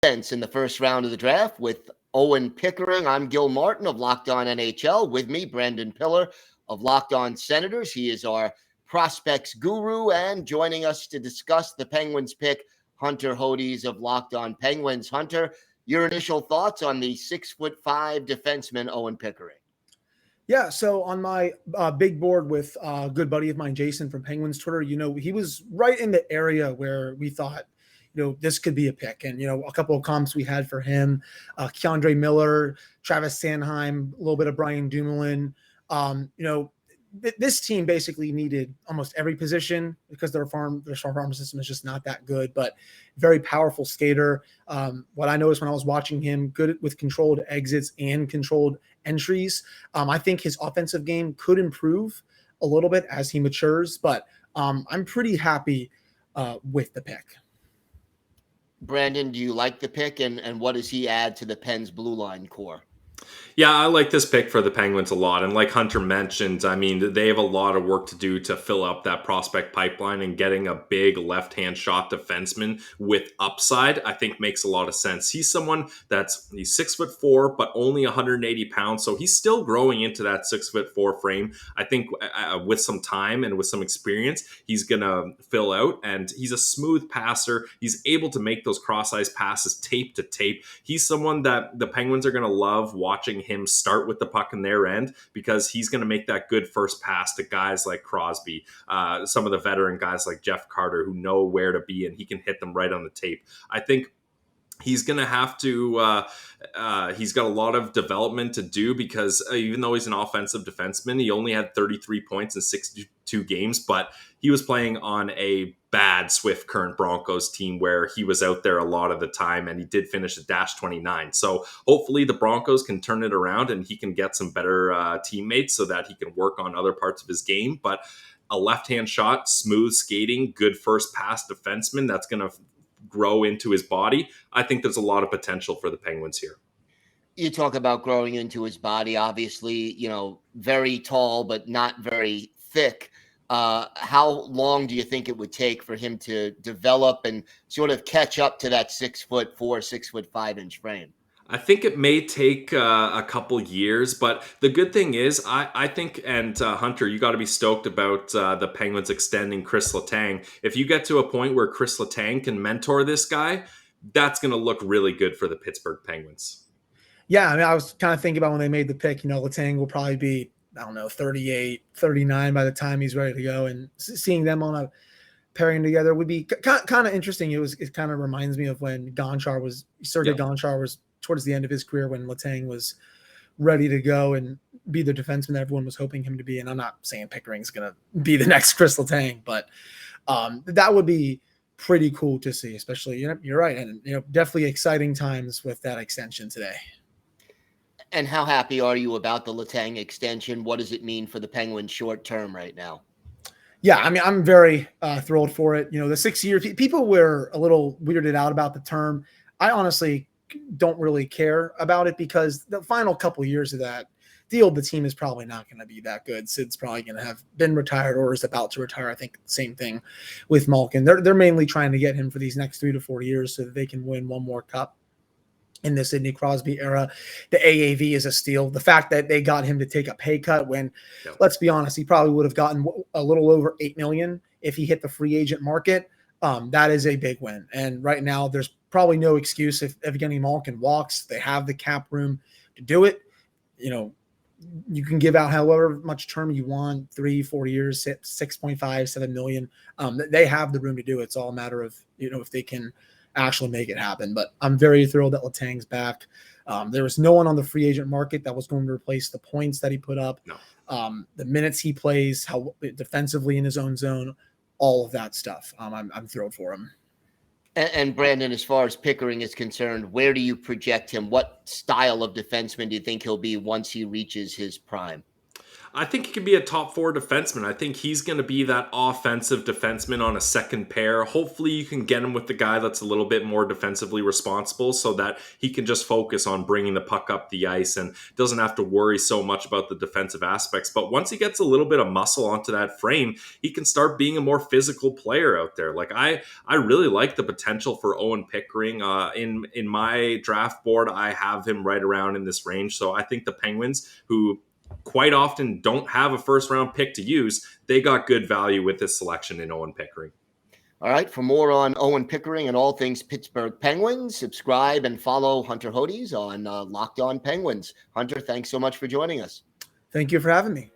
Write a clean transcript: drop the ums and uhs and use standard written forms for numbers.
In the first round of the draft with Owen Pickering. I'm Gil Martin of Locked On NHL. With me, Brandon Pillar of Locked On Senators. He is our prospects guru, and joining us to discuss the Penguins pick, Hunter Hodies of Locked On Penguins. Hunter, your initial thoughts on the 6'5" defenseman Owen Pickering? Yeah, so on my big board with a good buddy of mine, Jason from Penguins Twitter, he was right in the area where we thought, this could be a pick. And, a couple of comps we had for him, Keandre Miller, Travis Sanheim, a little bit of Brian Dumoulin. This team basically needed almost every position because their farm system is just not that good, but very powerful skater. What I noticed when I was watching him, good with controlled exits and controlled entries. I think his offensive game could improve a little bit as he matures, but I'm pretty happy with the pick. Brandon, do you like the pick, and what does he add to the Pens blue line core? Yeah, I like this pick for the Penguins a lot. And like Hunter mentioned, I mean, they have a lot of work to do to fill up that prospect pipeline, and getting a big left-hand shot defenseman with upside, I think makes a lot of sense. He's someone he's 6'4", but only 180 pounds. So he's still growing into that 6'4" frame. I think with some time and with some experience, he's going to fill out, and he's a smooth passer. He's able to make those cross-ice passes tape to tape. He's someone that the Penguins are going to love watching him start with the puck in their end, because he's going to make that good first pass to guys like Crosby, some of the veteran guys like Jeff Carter who know where to be, and he can hit them right on the tape. I think he's going to have to he's got a lot of development to do, because even though he's an offensive defenseman, he only had 33 points in 62 games, but he was playing on a bad Swift Current Broncos team where he was out there a lot of the time, and he did finish at -29. So hopefully the Broncos can turn it around and he can get some better teammates so that he can work on other parts of his game. But a left-hand shot, smooth skating, good first pass defenseman that's going to grow into his body. I think there's a lot of potential for the Penguins here. You talk about growing into his body, obviously, very tall, but not very thick. How long do you think it would take for him to develop and sort of catch up to that 6'4", 6'5" frame? I think it may take a couple years, but the good thing is, I think, and Hunter, you got to be stoked about the Penguins extending Chris Letang. If you get to a point where Chris Letang can mentor this guy, that's going to look really good for the Pittsburgh Penguins. Yeah, I mean, I was kind of thinking about when they made the pick, Letang will probably be, 38, 39 by the time he's ready to go, and seeing them on a pairing together would be kind of interesting. It kind of reminds me of when Sergei Gonchar was towards the end of his career, when Letang was ready to go and be the defenseman that everyone was hoping him to be. And I'm not saying Pickering's going to be the next Chris Letang, but that would be pretty cool to see, especially, you're right. And, definitely exciting times with that extension today. And how happy are you about the Letang extension? What does it mean for the Penguins short term right now? Yeah, I mean, I'm very thrilled for it. The 6 years, people were a little weirded out about the term. I honestly don't really care about it, because the final couple of years of that deal, the team is probably not going to be that good. Sid's probably going to have been retired or is about to retire. I think the same thing with Malkin. They're mainly trying to get him for these next 3 to 4 years so that they can win one more cup in the Sidney Crosby era. The AAV is a steal. The fact that they got him to take a pay cut when, let's be honest, he probably would have gotten a little over $8 million if he hit the free agent market. That is a big win. And right now there's probably no excuse if Evgeny Malkin walks. They have the cap room to do it. You can give out however much term you want, 3-4 years, 6.5, $7 million. They have the room to do it. It's all a matter of, if they can actually make it happen. But I'm very thrilled that Letang's back. There was no one on the free agent market that was going to replace the points that he put up. No. The minutes he plays, how defensively in his own zone, all of that stuff. I'm thrilled for him. And Brandon, as far as Pickering is concerned, where do you project him? What style of defenseman do you think he'll be once he reaches his prime? I think he could be a top 4 defenseman. I think he's going to be that offensive defenseman on a second pair. Hopefully you can get him with the guy that's a little bit more defensively responsible so that he can just focus on bringing the puck up the ice and doesn't have to worry so much about the defensive aspects. But once he gets a little bit of muscle onto that frame, he can start being a more physical player out there. Like I really like the potential for Owen Pickering. In my draft board, I have him right around in this range. So I think the Penguins, who quite often don't have a first round pick to use, they got good value with this selection in Owen Pickering. All right. For more on Owen Pickering and all things Pittsburgh Penguins, subscribe and follow Hunter Hodies on Locked On Penguins. Hunter, thanks so much for joining us. Thank you for having me.